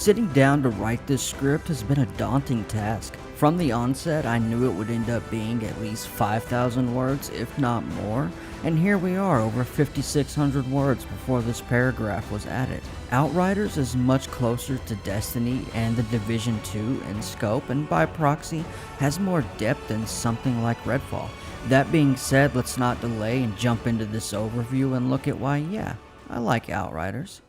Sitting down to write this script has been a daunting task. From the onset, I knew it would end up being at least 5,000 words, if not more, and here we are over 5,600 words before this paragraph was added. Outriders is much closer to Destiny and the Division 2 in scope, and by proxy, has more depth than something like Redfall. That being said, let's not delay and jump into this overview and look at why, yeah, I like Outriders.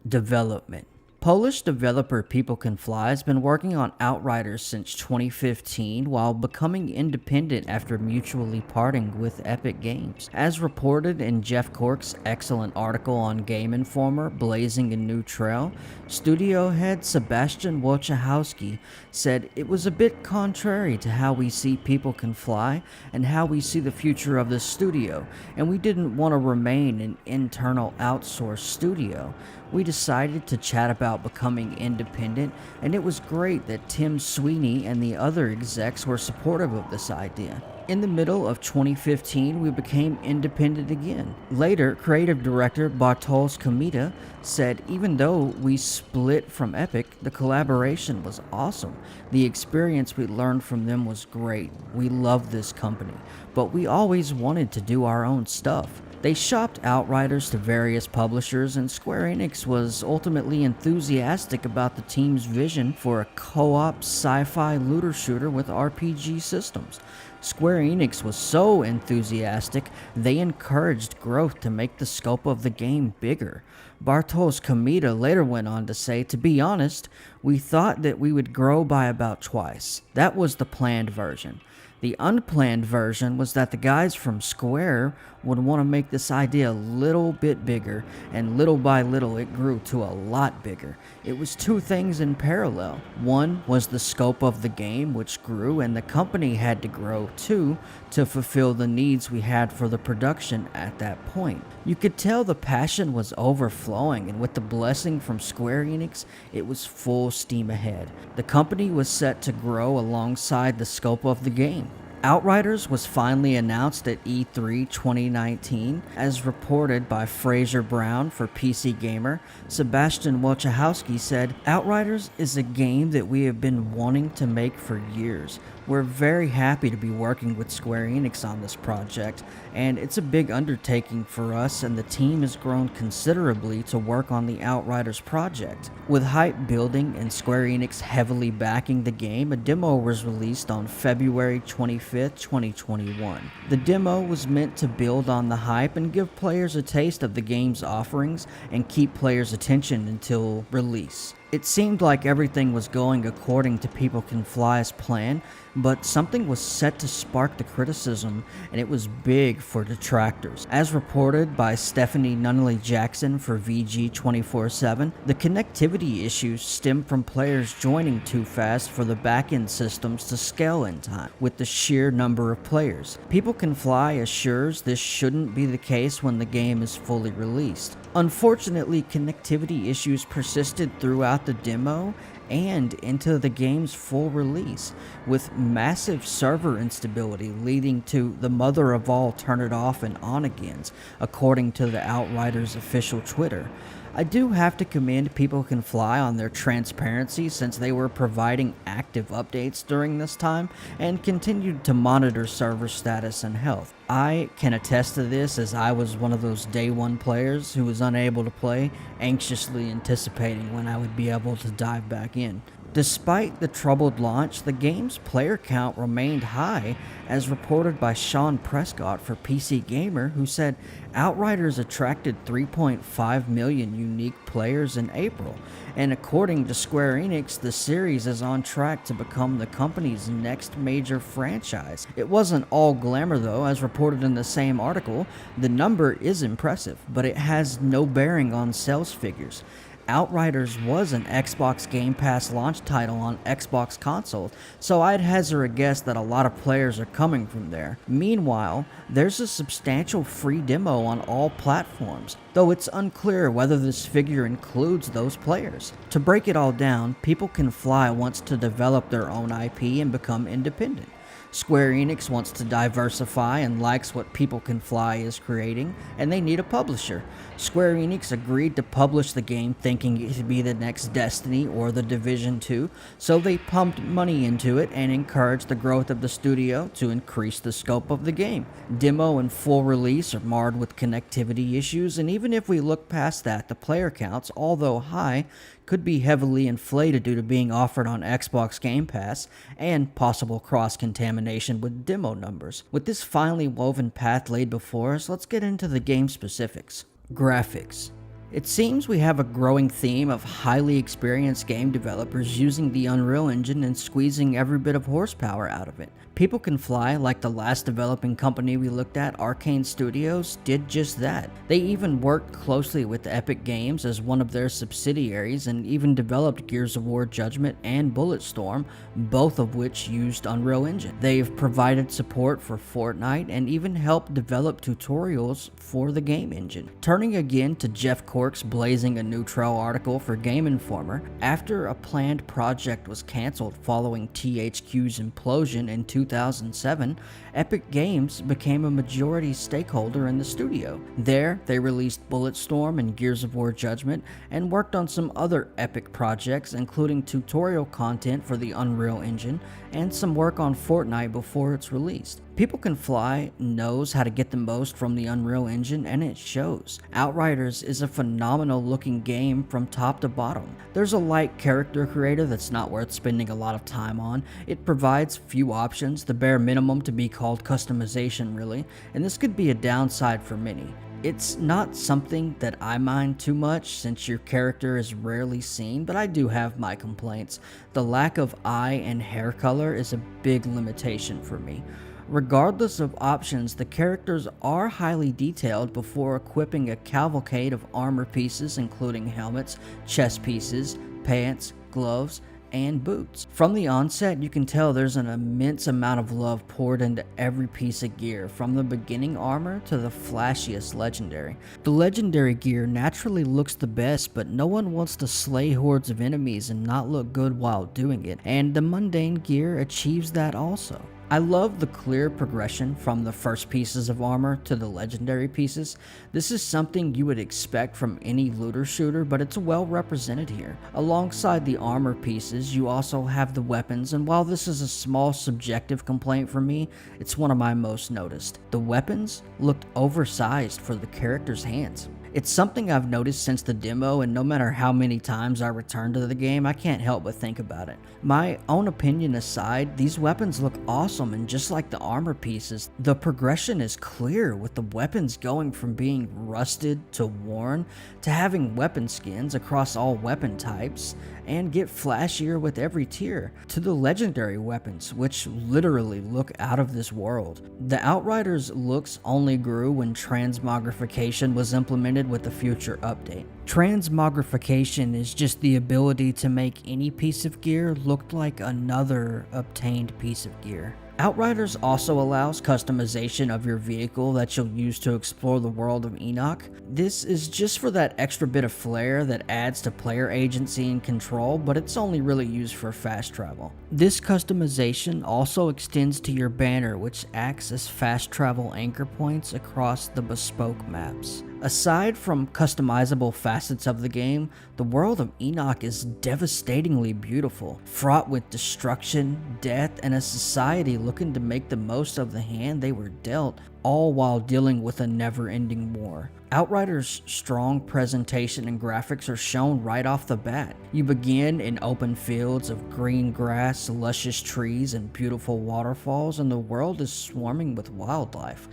Development. Polish developer People Can Fly has been working on Outriders since 2015 while becoming independent after mutually parting with Epic Games. As reported in Jeff Cork's excellent article on Game Informer, Blazing a New Trail, studio head Sebastian Wojciechowski said it was a bit contrary to how we see People Can Fly and how we see the future of the studio, and we didn't want to remain an internal outsourced studio. We decided to chat about becoming independent, and it was great that Tim Sweeney and the other execs were supportive of this idea. In the middle of 2015, we became independent again. Later, creative director Bartosz Komita said even though we split from Epic, the collaboration was awesome. The experience we learned from them was great. We love this company, but we always wanted to do our own stuff. They shopped Outriders to various publishers, and Square Enix was ultimately enthusiastic about the team's vision for a co-op sci-fi looter shooter with RPG systems. Square Enix was so enthusiastic, they encouraged growth to make the scope of the game bigger. Bartosz Komita later went on to say, to be honest, we thought that we would grow by about twice. That was the planned version. The unplanned version was that the guys from Square would want to make this idea a little bit bigger, and little by little it grew to a lot bigger. It was two things in parallel. One was the scope of the game, which grew, and the company had to grow too to fulfill the needs we had for the production at that point. You could tell the passion was overflowing, and with the blessing from Square Enix, it was full steam ahead. The company was set to grow alongside the scope of the game. Outriders was finally announced at E3 2019. As reported by Fraser Brown for PC Gamer, Sebastian Wojciechowski said, Outriders is a game that we have been wanting to make for years. We're very happy to be working with Square Enix on this project, and it's a big undertaking for us, and the team has grown considerably to work on the Outriders project. With hype building and Square Enix heavily backing the game, a demo was released on February 25th, 2021. The demo was meant to build on the hype and give players a taste of the game's offerings and keep players' attention until release. It seemed like everything was going according to People Can Fly's plan, but something was set to spark the criticism, and it was big for detractors. As reported by Stephanie Nunnally-Jackson for VG 24/7, the connectivity issues stem from players joining too fast for the backend systems to scale in time with the sheer number of players. People Can Fly assures this shouldn't be the case when the game is fully released. Unfortunately, connectivity issues persisted throughout the demo and into the game's full release, with massive server instability leading to the mother of all turn it off and on agains, according to the Outriders official Twitter. I do have to commend People Can Fly on their transparency, since they were providing active updates during this time and continued to monitor server status and health. I can attest to this, as I was one of those day one players who was unable to play, anxiously anticipating when I would be able to dive back in. Despite the troubled launch, the game's player count remained high, as reported by Sean Prescott for PC Gamer, who said Outriders attracted 3.5 million unique players in April, and according to Square Enix, the series is on track to become the company's next major franchise. It wasn't all glamour though, as reported in the same article. The number is impressive, but it has no bearing on sales figures. Outriders was an Xbox Game Pass launch title on Xbox consoles, so I'd hazard a guess that a lot of players are coming from there. Meanwhile, there's a substantial free demo on all platforms, though it's unclear whether this figure includes those players. To break it all down, People Can Fly wants to develop their own IP and become independent. Square Enix wants to diversify and likes what People Can Fly is creating, and they need a publisher. Square Enix agreed to publish the game thinking it could be the next Destiny or The Division 2, so they pumped money into it and encouraged the growth of the studio to increase the scope of the game. Demo and full release are marred with connectivity issues, and even if we look past that, the player counts, although high, could be heavily inflated due to being offered on Xbox Game Pass and possible cross-contamination with demo numbers. With this finely woven path laid before us, let's get into the game specifics. Graphics. It seems we have a growing theme of highly experienced game developers using the Unreal Engine and squeezing every bit of horsepower out of it. People Can Fly, like the last developing company we looked at, Arcane Studios, did just that. They even worked closely with Epic Games as one of their subsidiaries and even developed Gears of War Judgment and Bulletstorm, both of which used Unreal Engine. They've provided support for Fortnite and even helped develop tutorials for the game engine. Turning again to Jeff Cork's blazing a new trail article for Game Informer, after a planned project was cancelled following THQ's implosion in 2007, Epic Games became a majority stakeholder in the studio. There, they released Bulletstorm and Gears of War Judgment and worked on some other Epic projects, including tutorial content for the Unreal Engine and some work on Fortnite before it's released. People Can Fly knows how to get the most from the Unreal Engine, and it shows. Outriders is a phenomenal looking game from top to bottom. There's a light character creator that's not worth spending a lot of time on. It provides few options, the bare minimum to be called customization really, and this could be a downside for many. It's not something that I mind too much since your character is rarely seen, but I do have my complaints. The lack of eye and hair color is a big limitation for me. Regardless of options, the characters are highly detailed before equipping a cavalcade of armor pieces including helmets, chest pieces, pants, gloves, and boots. From the onset, you can tell there's an immense amount of love poured into every piece of gear, from the beginning armor to the flashiest legendary. The legendary gear naturally looks the best, but no one wants to slay hordes of enemies and not look good while doing it, and the mundane gear achieves that also. I love the clear progression from the first pieces of armor to the legendary pieces. This is something you would expect from any looter shooter, but it's well represented here. Alongside the armor pieces, you also have the weapons, and while this is a small subjective complaint for me, it's one of my most noticed. The weapons looked oversized for the character's hands. It's something I've noticed since the demo, and no matter how many times I return to the game, I can't help but think about it. My own opinion aside, these weapons look awesome, and just like the armor pieces, the progression is clear, with the weapons going from being rusted to worn to having weapon skins across all weapon types and get flashier with every tier, to the legendary weapons, which literally look out of this world. The Outriders looks only grew when transmogrification was implemented with the future update. Transmogrification is just the ability to make any piece of gear look like another obtained piece of gear. Outriders also allows customization of your vehicle that you'll use to explore the world of Enoch. This is just for that extra bit of flair that adds to player agency and control, but it's only really used for fast travel. This customization also extends to your banner, which acts as fast travel anchor points across the bespoke maps. Aside from customizable facets of the game, the world of Enoch is devastatingly beautiful, fraught with destruction, death, and a society looking to make the most of the hand they were dealt, all while dealing with a never-ending war. Outriders' strong presentation and graphics are shown right off the bat. You begin in open fields of green grass, luscious trees, and beautiful waterfalls, and the world is swarming with wildlife.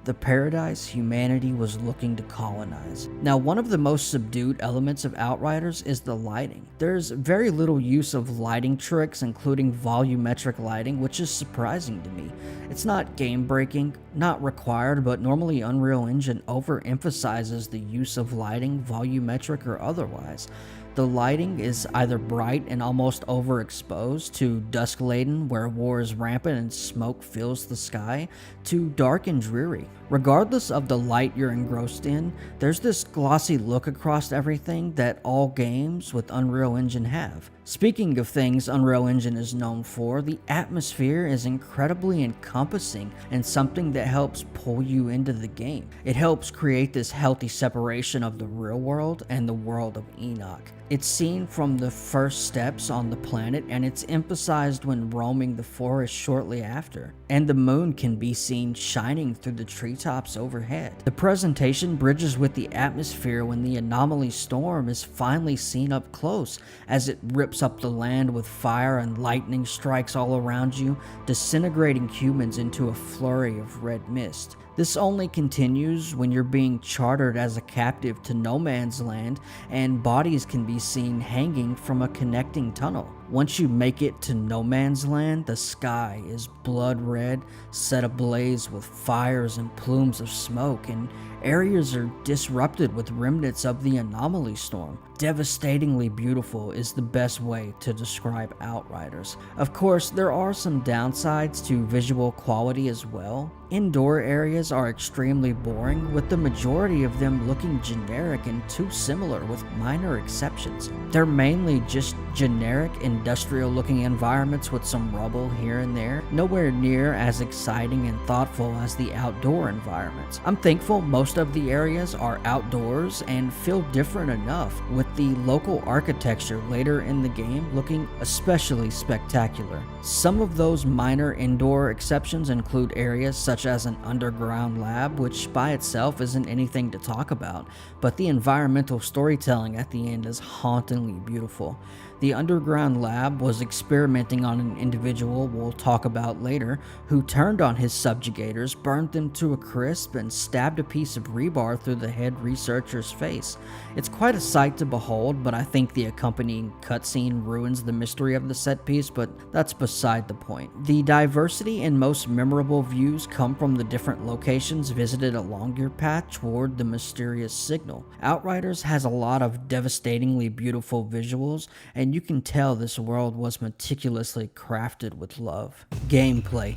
The paradise humanity was looking to colonize. Now, one of the most subdued elements of Outriders is the lighting. There's very little use of lighting tricks, including volumetric lighting, which is surprising to me. It's not game-breaking, not required, but normally Unreal Engine overemphasizes the use of lighting, volumetric or otherwise. The lighting is either bright and almost overexposed, to dusk-laden where war is rampant and smoke fills the sky, to dark and dreary. Regardless of the light you're engrossed in, there's this glossy look across everything that all games with Unreal Engine have. Speaking of things Unreal Engine is known for, the atmosphere is incredibly encompassing and something that helps pull you into the game. It helps create this healthy separation of the real world and the world of Enoch. It's seen from the first steps on the planet, and it's emphasized when roaming the forest shortly after. And the moon can be seen shining through the treetops overhead. The presentation bridges with the atmosphere when the anomaly storm is finally seen up close, as it rips up the land with fire and lightning strikes all around you, disintegrating humans into a flurry of red mist. This only continues when you're being chartered as a captive to no man's land, and bodies can be seen hanging from a connecting tunnel. Once you make it to no man's land, the sky is blood red, set ablaze with fires and plumes of smoke, and areas are disrupted with remnants of the anomaly storm. Devastatingly beautiful is the best way to describe Outriders. Of course, there are some downsides to visual quality as well. Indoor areas are extremely boring, with the majority of them looking generic and too similar with minor exceptions. They're mainly just generic industrial looking environments with some rubble here and there, nowhere near as exciting and thoughtful as the outdoor environments. I'm thankful most of the areas are outdoors and feel different enough, with the local architecture later in the game looking especially spectacular. Some of those minor indoor exceptions include areas such as an underground lab, which by itself isn't anything to talk about, but the environmental storytelling at the end is hauntingly beautiful. The underground lab was experimenting on an individual we'll talk about later, who turned on his subjugators, burned them to a crisp, and stabbed a piece of rebar through the head researcher's face. It's quite a sight to behold, but I think the accompanying cutscene ruins the mystery of the set piece, but that's beside the point. The diversity and most memorable views come from the different locations visited along your path toward the mysterious signal. Outriders has a lot of devastatingly beautiful visuals, and you can tell this world was meticulously crafted with love. Gameplay.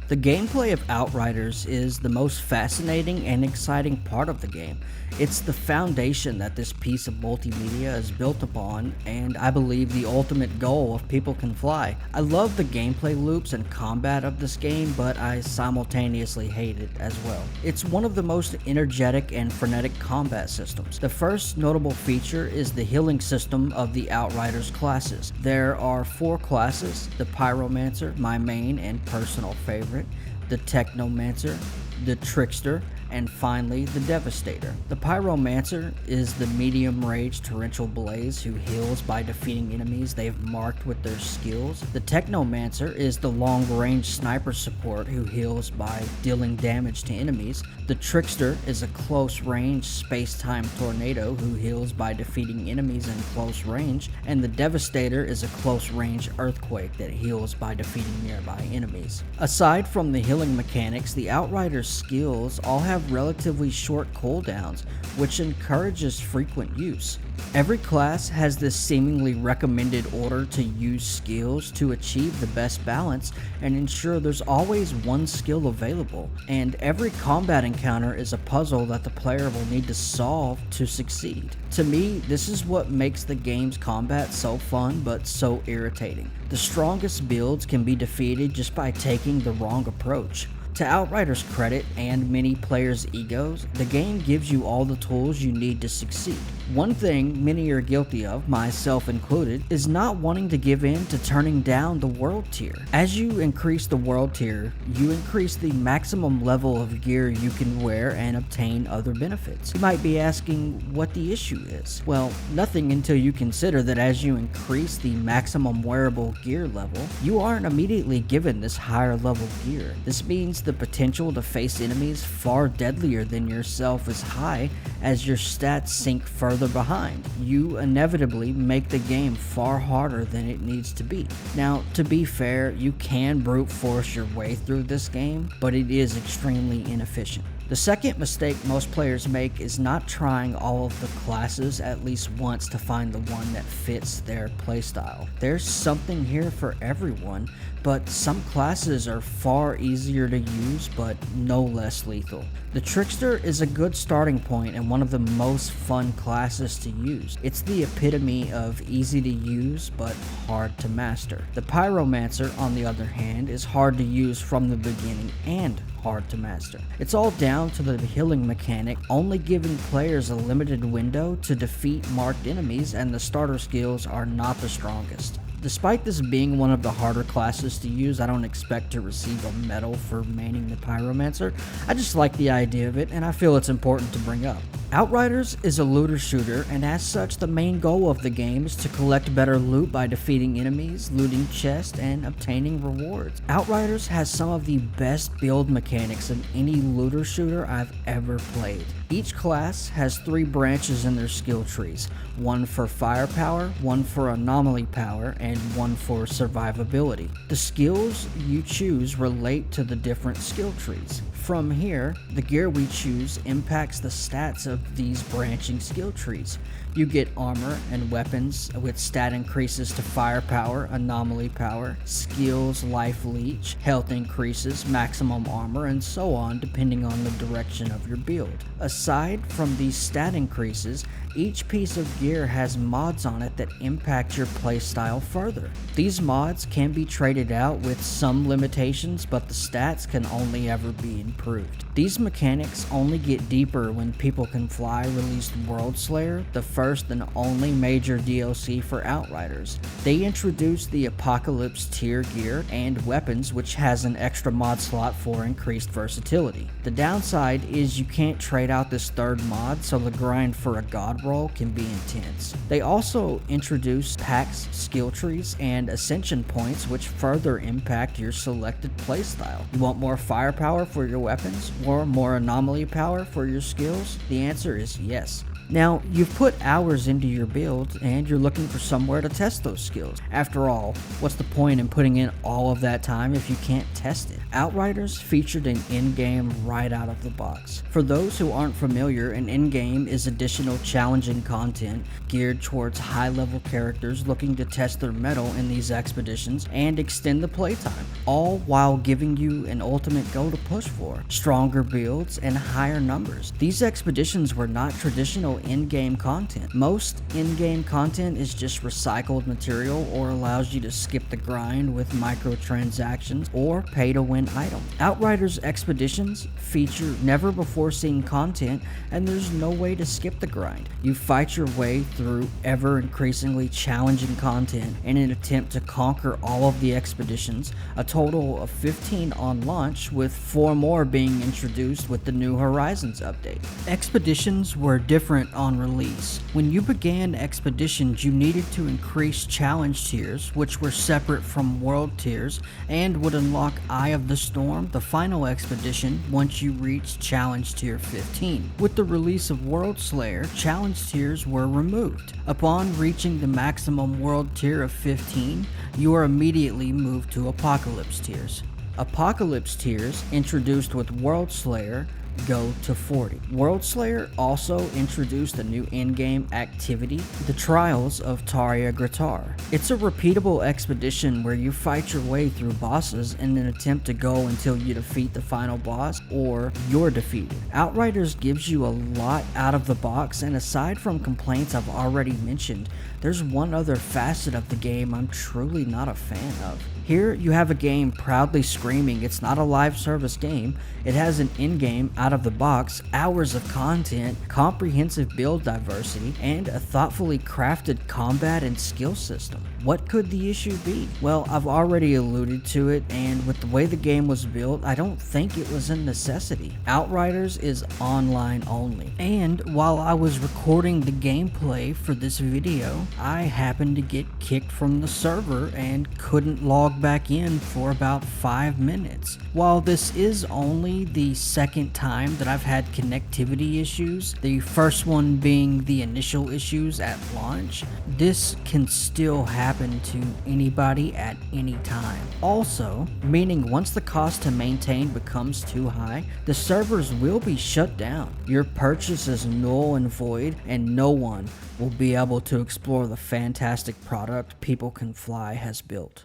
The gameplay of Outriders is the most fascinating and exciting part of the game. It's the foundation that this piece of multimedia is built upon, and I believe the ultimate goal of People Can Fly. I love the gameplay loops and combat of this game, but I simultaneously hate it as well. It's one of the most energetic and frenetic combat systems. The first notable feature is the healing system of the Outriders classes. There are 4 classes: the Pyromancer, my main and personal favorite, the Technomancer, the Trickster, and finally the Devastator. The Pyromancer is the medium range torrential blaze who heals by defeating enemies they've marked with their skills. The Technomancer is the long range sniper support who heals by dealing damage to enemies. The Trickster is a close range space-time tornado who heals by defeating enemies in close range, and the Devastator is a close range earthquake that heals by defeating nearby enemies. Aside from the healing mechanics, the Outriders skills all have relatively short cooldowns, which encourages frequent use. Every class has this seemingly recommended order to use skills to achieve the best balance and ensure there's always one skill available, and every combat encounter is a puzzle that the player will need to solve to succeed. To me, this is what makes the game's combat so fun but so irritating. The strongest builds can be defeated just by taking the wrong approach. To Outriders' credit and many players' egos, the game gives you all the tools you need to succeed. One thing many are guilty of, myself included, is not wanting to give in to turning down the world tier. As you increase the world tier, you increase the maximum level of gear you can wear and obtain other benefits. You might be asking what the issue is. Well, nothing until you consider that as you increase the maximum wearable gear level, you aren't immediately given this higher level gear. This means the potential to face enemies far deadlier than yourself is high as your stats sink further behind. You inevitably make the game far harder than it needs to be. Now, to be fair, you can brute force your way through this game, but it is extremely inefficient. The second mistake most players make is not trying all of the classes at least once to find the one that fits their playstyle. There's something here for everyone, but some classes are far easier to use but no less lethal. The Trickster is a good starting point and one of the most fun classes to use. It's the epitome of easy to use but hard to master. The Pyromancer, on the other hand, is hard to use from the beginning and hard to master. It's all down to the healing mechanic, only giving players a limited window to defeat marked enemies, and the starter skills are not the strongest. Despite this being one of the harder classes to use, I don't expect to receive a medal for maining the Pyromancer. I just like the idea of it, and I feel it's important to bring up. Outriders is a looter shooter, and as such, the main goal of the game is to collect better loot by defeating enemies, looting chests, and obtaining rewards. Outriders has some of the best build mechanics of any looter shooter I've ever played. Each class has 3 branches in their skill trees, one for firepower, one for anomaly power, and one for survivability. The skills you choose relate to the different skill trees. From here, the gear we choose impacts the stats of these branching skill trees. You get armor and weapons with stat increases to firepower, anomaly power, skills, life leech, health increases, maximum armor, and so on depending on the direction of your build. Aside from these stat increases, each piece of gear has mods on it that impact your playstyle further. These mods can be traded out with some limitations, but the stats can only ever be improved. These mechanics only get deeper when People Can Fly released Worldslayer, the first and only major DLC for Outriders. They introduced the Apocalypse tier gear and weapons, which has an extra mod slot for increased versatility. The downside is you can't trade out this third mod, so the grind for a god roll can be intense. They also introduced packs, skill trees, and ascension points, which further impact your selected playstyle. You want more firepower for your weapons or more anomaly power for your skills? The answer is yes. Now, you've put hours into your build and you're looking for somewhere to test those skills. After all, what's the point in putting in all of that time if you can't test it? Outriders featured an in-game right out of the box. For those who aren't familiar, an in-game is additional challenging content geared towards high-level characters looking to test their mettle in these expeditions and extend the playtime, all while giving you an ultimate goal to push for: stronger builds and higher numbers. These expeditions were not traditional in-game content. Most in-game content is just recycled material or allows you to skip the grind with microtransactions or pay-to-win items. Outriders expeditions feature never-before-seen content, and there's no way to skip the grind. You fight your way through ever-increasingly challenging content in an attempt to conquer all of the expeditions, a total of 15 on launch, with 4 more being introduced with the new Horizons update. Expeditions were different on release. When you began expeditions, you needed to increase challenge tiers, which were separate from world tiers and would unlock Eye of the Storm, the final expedition, once you reached challenge tier 15. With the release of Worldslayer, challenge tiers were removed. Upon reaching the maximum world tier of 15, you are immediately moved to Apocalypse tiers. Apocalypse tiers, introduced with Worldslayer, go to 40. Worldslayer also introduced a new in-game activity, the Trials of Tarja Gratar. It's a repeatable expedition where you fight your way through bosses in an attempt to go until you defeat the final boss or you're defeated. Outriders gives you a lot out of the box, and aside from complaints I've already mentioned, there's one other facet of the game I'm truly not a fan of. Here you have a game proudly screaming it's not a live service game. It has an in-game, out-of-the-box, hours of content, comprehensive build diversity, and a thoughtfully crafted combat and skill system. What could the issue be? Well, I've already alluded to it, and with the way the game was built, I don't think it was a necessity. Outriders is online only, and while I was recording the gameplay for this video, I happened to get kicked from the server and couldn't log back in for about 5 minutes. While this is only the second time that I've had connectivity issues, the first one being the initial issues at launch, this can still happen to anybody at any time. Also, meaning once the cost to maintain becomes too high, the servers will be shut down. Your purchase is null and void, and no one will be able to explore the fantastic product People Can Fly has built.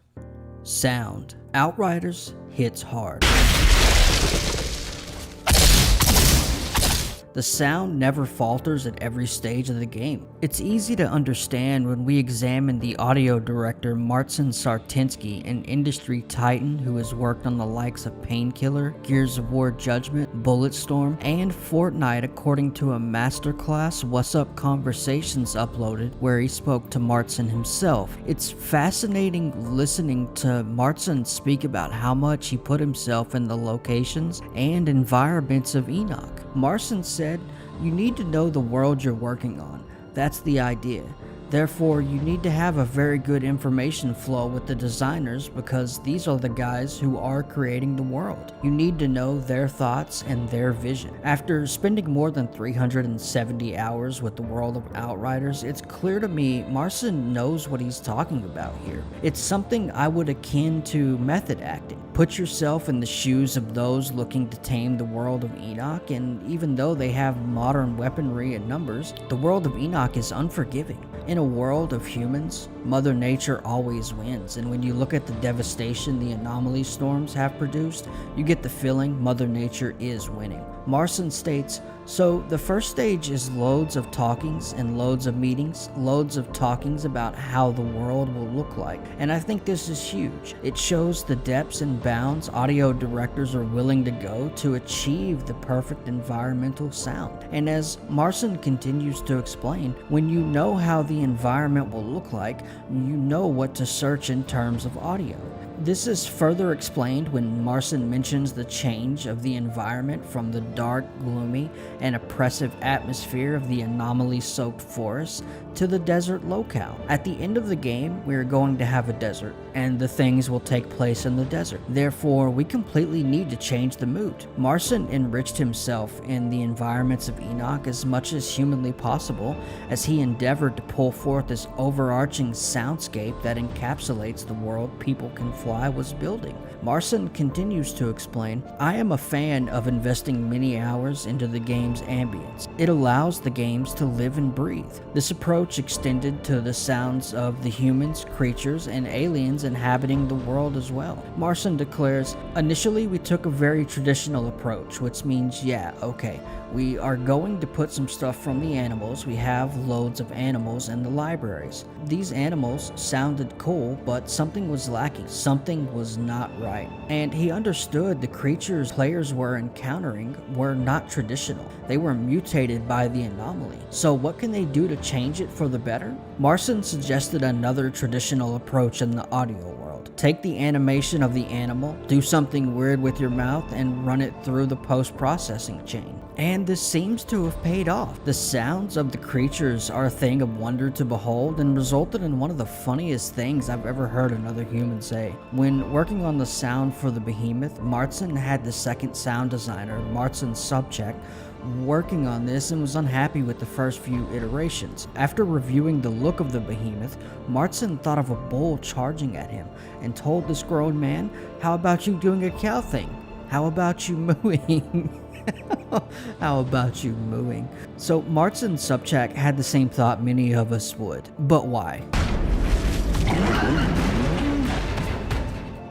Sound. Outriders hits hard. The sound never falters at every stage of the game. It's easy to understand when we examine the audio director Marcin Sartinsky, an industry titan who has worked on the likes of Painkiller, Gears of War Judgment, Bulletstorm, and Fortnite, according to a masterclass What's Up Conversations uploaded where he spoke to Marcin himself. It's fascinating listening to Marcin speak about how much he put himself in the locations and environments of Enoch. Marcin said, "You need to know the world you're working on. That's the idea. Therefore, you need to have a very good information flow with the designers because these are the guys who are creating the world. You need to know their thoughts and their vision." After spending more than 370 hours with the world of Outriders, it's clear to me Marcin knows what he's talking about here. It's something I would akin to method acting. Put yourself in the shoes of those looking to tame the world of Enoch, and even though they have modern weaponry and numbers, the world of Enoch is unforgiving. In a world of humans, Mother Nature always wins, and when you look at the devastation the anomaly storms have produced, you get the feeling Mother Nature is winning. Marcin states, "So the first stage is loads of talkings and loads of meetings, loads of talkings about how the world will look like. And I think this is huge. It shows the depths and bounds audio directors are willing to go to achieve the perfect environmental sound." And as Marcin continues to explain, when you know how the environment will look like, you know what to search in terms of audio. This is further explained when Marcin mentions the change of the environment from the dark, gloomy, and oppressive atmosphere of the anomaly-soaked forest to the desert locale. At the end of the game, we are going to have a desert, and the things will take place in the desert. Therefore, we completely need to change the mood. Marcin enriched himself in the environments of Enoch as much as humanly possible as he endeavored to pull forth this overarching soundscape that encapsulates the world People Can Fly was building. Marcin continues to explain, "I am a fan of investing many hours into the game's ambience. It allows the games to live and breathe. This approach extended to the sounds of the humans, creatures, and aliens inhabiting the world as well." Marcin declares, "Initially we took a very traditional approach, which means, we are going to put some stuff from the animals. We have loads of animals in the libraries. These animals sounded cool, but something was lacking. Something was not right." And he understood the creatures players were encountering were not traditional. They were mutated by the anomaly. So what can they do to change it for the better? Marcin suggested another traditional approach in the audio world. Take the animation of the animal, do something weird with your mouth, and run it through the post-processing chain. And this seems to have paid off. The sounds of the creatures are a thing of wonder to behold and resulted in one of the funniest things I've ever heard another human say. When working on the sound for the behemoth, Marcin had the second sound designer, Marcin Subcheck, working on this and was unhappy with the first few iterations. After reviewing the look of the behemoth, Marcin thought of a bull charging at him and told this grown man, "How about you doing a cow thing? How about you mooing?" How about you mooing? So Marcin Subcheck had the same thought many of us would. But why?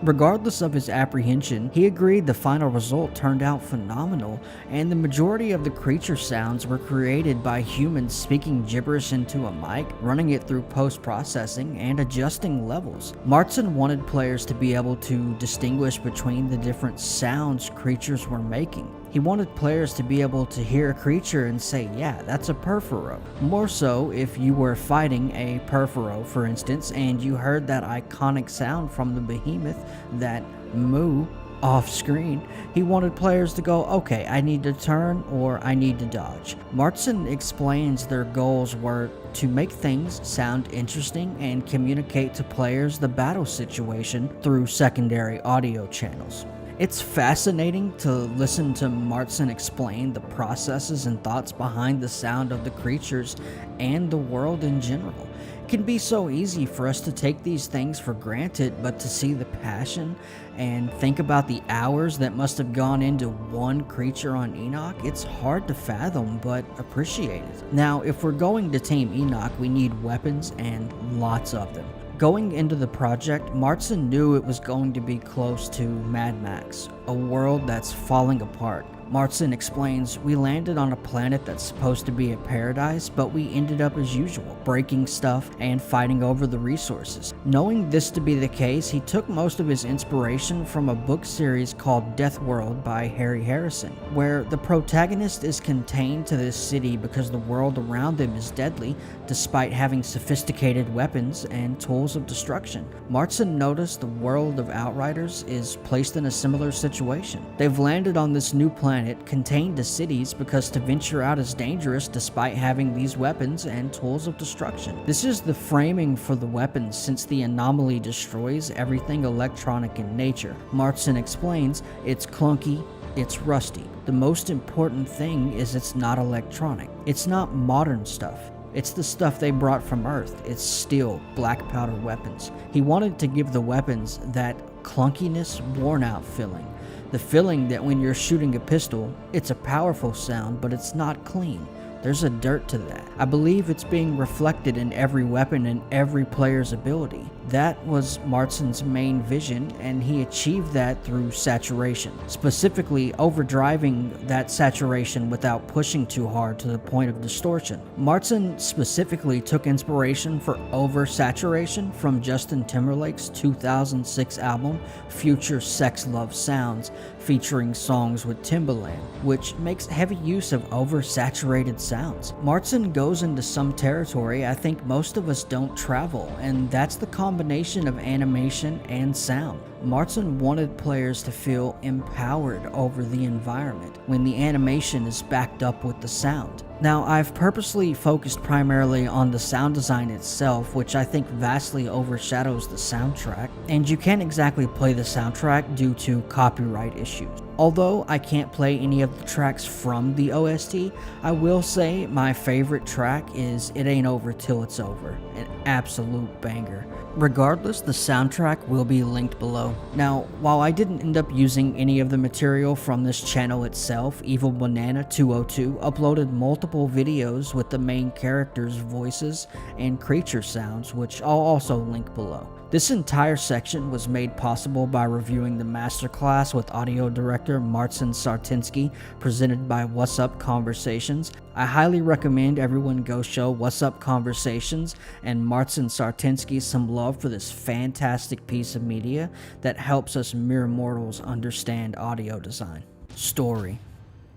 Regardless of his apprehension, he agreed the final result turned out phenomenal, and the majority of the creature sounds were created by humans speaking gibberish into a mic, running it through post-processing, and adjusting levels. Marcin wanted players to be able to distinguish between the different sounds creatures were making. He wanted players to be able to hear a creature and say, "Yeah, that's a Perfuro." More so if you were fighting a Perfuro, for instance, and you heard that iconic sound from the behemoth, that moo, off screen, he wanted players to go, "Okay, I need to turn," or "I need to dodge." Marcin explains their goals were to make things sound interesting and communicate to players the battle situation through secondary audio channels. It's fascinating to listen to Marcin explain the processes and thoughts behind the sound of the creatures and the world in general. It can be so easy for us to take these things for granted, but to see the passion and think about the hours that must have gone into one creature on Enoch, it's hard to fathom but appreciate it. Now, if we're going to tame Enoch, we need weapons and lots of them. Going into the project, Martin knew it was going to be close to Mad Max, a world that's falling apart. Martin explains, "We landed on a planet that's supposed to be a paradise, but we ended up as usual, breaking stuff and fighting over the resources." Knowing this to be the case, he took most of his inspiration from a book series called Death World by Harry Harrison, where the protagonist is contained to this city because the world around them is deadly, despite having sophisticated weapons and tools of destruction. Martin noticed the world of Outriders is placed in a similar situation. They've landed on this new planet contained to cities because to venture out is dangerous despite having these weapons and tools of destruction. This is the framing for the weapons, since the anomaly destroys everything electronic in nature. Martin explains, "It's clunky, it's rusty. The most important thing is it's not electronic. It's not modern stuff. It's the stuff they brought from Earth. It's steel, black powder weapons." He wanted to give the weapons that clunkiness, worn out feeling. The feeling that when you're shooting a pistol, it's a powerful sound, but it's not clean. There's a dirt to that. I believe it's being reflected in every weapon and every player's ability. That was Martin's main vision, and he achieved that through saturation, specifically overdriving that saturation without pushing too hard to the point of distortion. Martin specifically took inspiration for oversaturation from Justin Timberlake's 2006 album Future Sex Love Sounds, featuring songs with Timbaland, which makes heavy use of oversaturated sounds. Martin goes into some territory I think most of us don't travel, and that's the combination of animation and sound. Martin wanted players to feel empowered over the environment when the animation is backed up with the sound. Now, I've purposely focused primarily on the sound design itself, which I think vastly overshadows the soundtrack, and you can't exactly play the soundtrack due to copyright issues. Although I can't play any of the tracks from the OST, I will say my favorite track is It Ain't Over Till It's Over, an absolute banger. Regardless, the soundtrack will be linked below. Now, while I didn't end up using any of the material from this channel itself, Evil Banana 202 uploaded multiple videos with the main characters' voices and creature sounds, which I'll also link below. This entire section was made possible by reviewing the masterclass with audio director Marcin Sartinsky, presented by What's Up Conversations. I highly recommend everyone go show What's Up Conversations and Marcin Sartinsky some love for this fantastic piece of media that helps us mere mortals understand audio design. Story.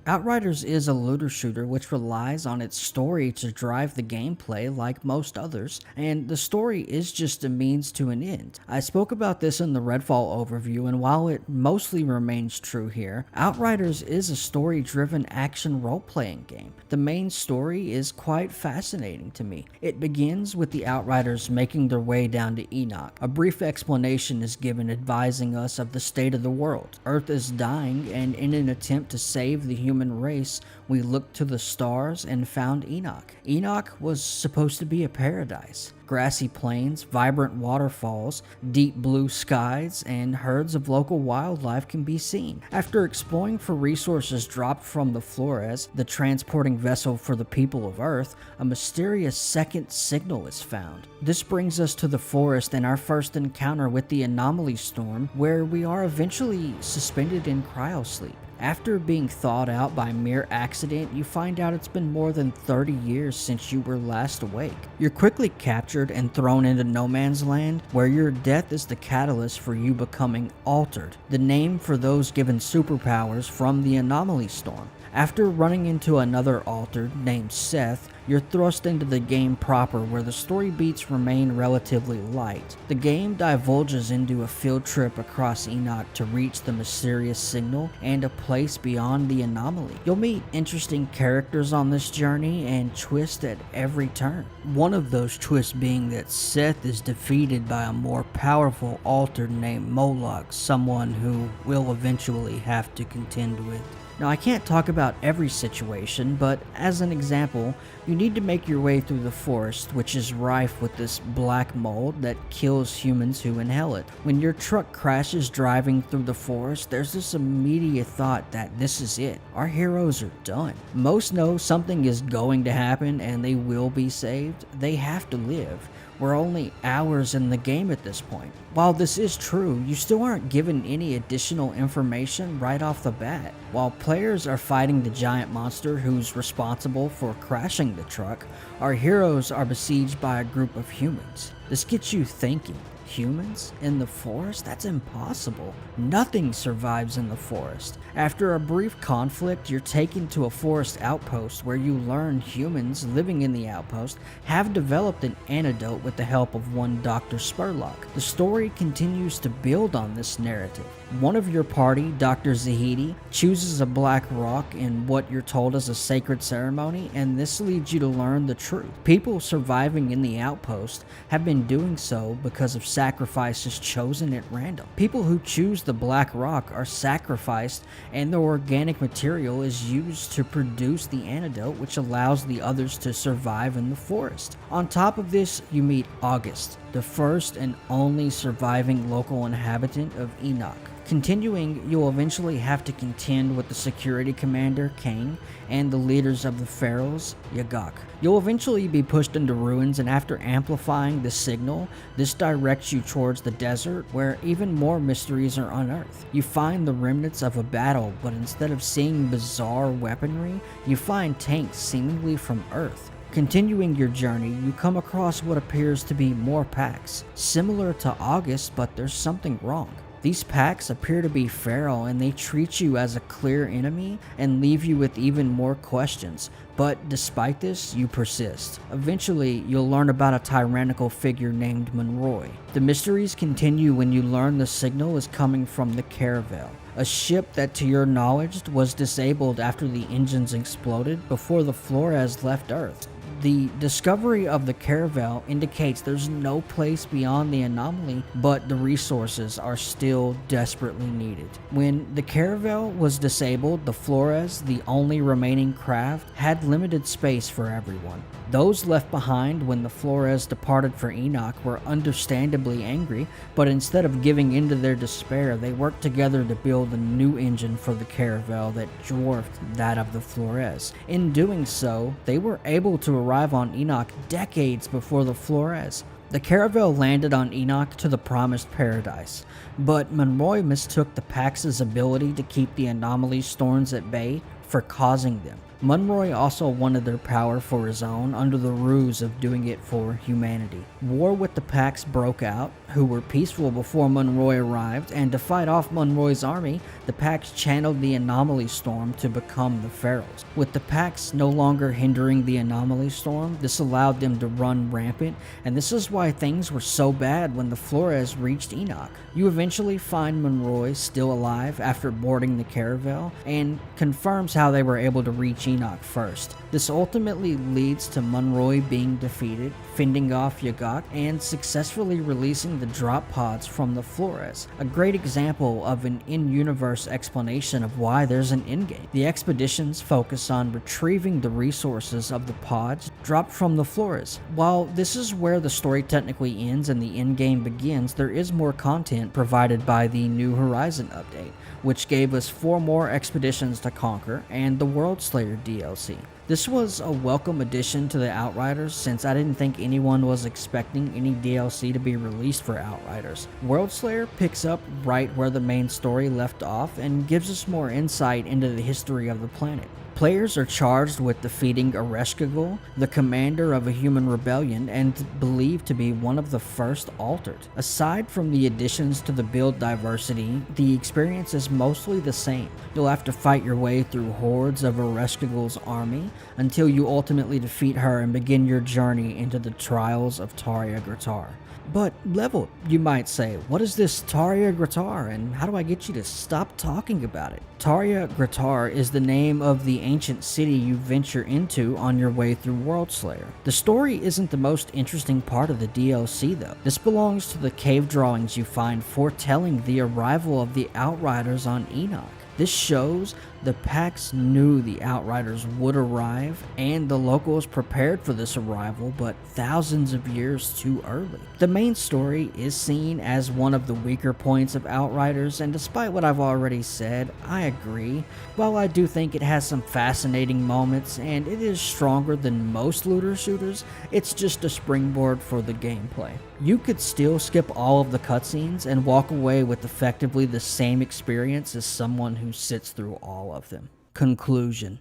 Outriders is a looter shooter which relies on its story to drive the gameplay like most others, and the story is just a means to an end. I spoke about this in the Redfall overview, and while it mostly remains true here, Outriders is a story-driven action role-playing game. The main story is quite fascinating to me. It begins with the Outriders making their way down to Enoch. A brief explanation is given advising us of the state of the world. Earth is dying, and in an attempt to save the human race, we looked to the stars and found Enoch. Enoch was supposed to be a paradise. Grassy plains, vibrant waterfalls, deep blue skies, and herds of local wildlife can be seen. After exploring for resources dropped from the Flores, the transporting vessel for the people of Earth, a mysterious second signal is found. This brings us to the forest and our first encounter with the anomaly storm, where we are eventually suspended in cryosleep. After being thawed out by mere accident, you find out it's been more than 30 years since you were last awake. You're quickly captured and thrown into no man's land, where your death is the catalyst for you becoming altered, the name for those given superpowers from the anomaly storm. After running into another altered named Seth, you're thrust into the game proper, where the story beats remain relatively light. The game divulges into a field trip across Enoch to reach the mysterious signal and a place beyond the anomaly. You'll meet interesting characters on this journey and twists at every turn. One of those twists being that Seth is defeated by a more powerful altered named Moloch, someone who we'll eventually have to contend with. Now, I can't talk about every situation, but as an example, you need to make your way through the forest, which is rife with this black mold that kills humans who inhale it. When your truck crashes driving through the forest, there's this immediate thought that this is it. Our heroes are done. Most know something is going to happen and they will be saved. They have to live. We're only hours in the game at this point. While this is true, you still aren't given any additional information right off the bat. While players are fighting the giant monster who's responsible for crashing the truck, our heroes are besieged by a group of humans. This gets you thinking. Humans in the forest? That's impossible. Nothing survives in the forest. After a brief conflict, you're taken to a forest outpost where you learn humans living in the outpost have developed an antidote with the help of one Dr. Spurlock. The story continues to build on this narrative. One of your party, Dr. Zahidi, chooses a black rock in what you're told is a sacred ceremony, and this leads you to learn the truth. People surviving in the outpost have been doing so because of sacrifices chosen at random. People who choose the black rock are sacrificed, and the organic material is used to produce the antidote, which allows the others to survive in the forest. On top of this, you meet August, the first and only surviving local inhabitant of Enoch. Continuing, you'll eventually have to contend with the security commander, Kane, and the leaders of the Pharaohs, Yagak. You'll eventually be pushed into ruins, and after amplifying the signal, this directs you towards the desert, where even more mysteries are unearthed. You find the remnants of a battle, but instead of seeing bizarre weaponry, you find tanks seemingly from Earth. Continuing your journey, you come across what appears to be more packs, similar to August, but there's something wrong. These packs appear to be feral, and they treat you as a clear enemy and leave you with even more questions. But despite this, you persist. Eventually, you'll learn about a tyrannical figure named Monroy. The mysteries continue when you learn the signal is coming from the Caravel, a ship that to your knowledge was disabled after the engines exploded before the Flores left Earth. The discovery of the Caravel indicates there's no place beyond the anomaly, but the resources are still desperately needed. When the Caravel was disabled, the Flores, the only remaining craft, had limited space for everyone. Those left behind when the Flores departed for Enoch were understandably angry, but instead of giving in to their despair, they worked together to build a new engine for the Caravel that dwarfed that of the Flores. In doing so, they were able to arrive on Enoch decades before the Flores. The Caravel landed on Enoch to the promised paradise, but Monroy mistook the Pax's ability to keep the anomaly storms at bay for causing them. Monroy also wanted their power for his own under the ruse of doing it for humanity. War with the Pax broke out, who were peaceful before Monroy arrived, and to fight off Monroy's army, the Pax channeled the Anomaly Storm to become the Pharaohs. With the Pax no longer hindering the Anomaly Storm, this allowed them to run rampant, and this is why things were so bad when the Flores reached Enoch. You eventually find Monroy still alive after boarding the Caravel, and confirms how they were able to reach Enoch first. This ultimately leads to Monroy being defeated, fending off Yagak, and successfully releasing the drop pods from the Flores. A great example of an in-universe explanation of why there's an endgame. The expeditions focus on retrieving the resources of the pods dropped from the Flores. While this is where the story technically ends and the endgame begins, there is more content provided by the New Horizon update, which gave us 4 more expeditions to conquer and the Worldslayer DLC. This was a welcome addition to the Outriders, since I didn't think anyone was expecting any DLC to be released for Outriders. Worldslayer picks up right where the main story left off and gives us more insight into the history of the planet. Players are charged with defeating Ereshkigal, the commander of a human rebellion and believed to be one of the first altered. Aside from the additions to the build diversity, the experience is mostly the same. You'll have to fight your way through hordes of Ereshkigal's army until you ultimately defeat her and begin your journey into the trials of Taria Gratar. But leveled, you might say. What is this Taria Gratar, and how do I get you to stop talking about it? Taria Gratar is the name of the ancient city you venture into on your way through Worldslayer. The story isn't the most interesting part of the DLC though. This belongs to the cave drawings you find foretelling the arrival of the Outriders on Enoch. This shows The packs knew the Outriders would arrive, and the locals prepared for this arrival, but thousands of years too early. The main story is seen as one of the weaker points of Outriders, and despite what I've already said, I agree. While I do think it has some fascinating moments, and it is stronger than most looter shooters, it's just a springboard for the gameplay. You could still skip all of the cutscenes and walk away with effectively the same experience as someone who sits through all of them. Conclusion.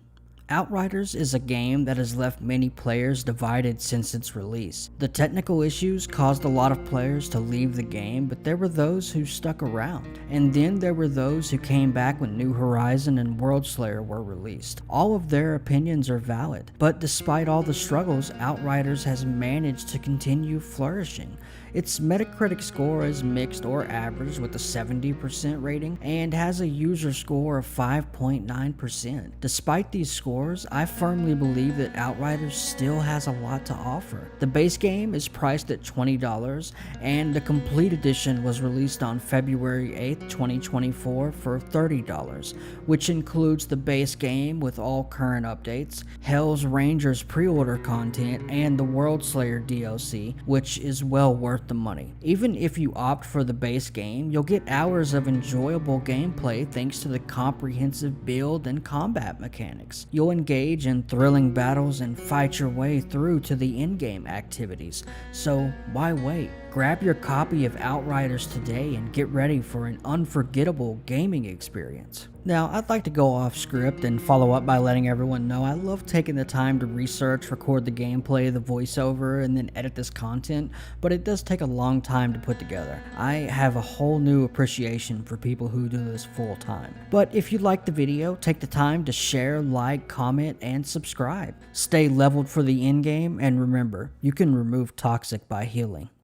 Outriders is a game that has left many players divided since its release. The technical issues caused a lot of players to leave the game, but there were those who stuck around. And then there were those who came back when new Horizon and Worldslayer were released. All of their opinions are valid, but despite all the struggles, Outriders has managed to continue flourishing. Its Metacritic score is mixed or average with a 70% rating and has a user score of 5.9%. Despite these scores, I firmly believe that Outriders still has a lot to offer. The base game is priced at $20 and the complete edition was released on February 8th, 2024 for $30, which includes the base game with all current updates, Hell's Rangers pre-order content, and the Worldslayer DLC, which is well worth the money. Even if you opt for the base game, you'll get hours of enjoyable gameplay thanks to the comprehensive build and combat mechanics. You'll engage in thrilling battles and fight your way through to the in-game activities. So why wait? Grab your copy of Outriders today and get ready for an unforgettable gaming experience. Now, I'd like to go off script and follow up by letting everyone know I love taking the time to research, record the gameplay, the voiceover, and then edit this content, but it does take a long time to put together. I have a whole new appreciation for people who do this full time. But if you liked the video, take the time to share, like, comment, and subscribe. Stay leveled for the endgame, and remember, you can remove toxic by healing.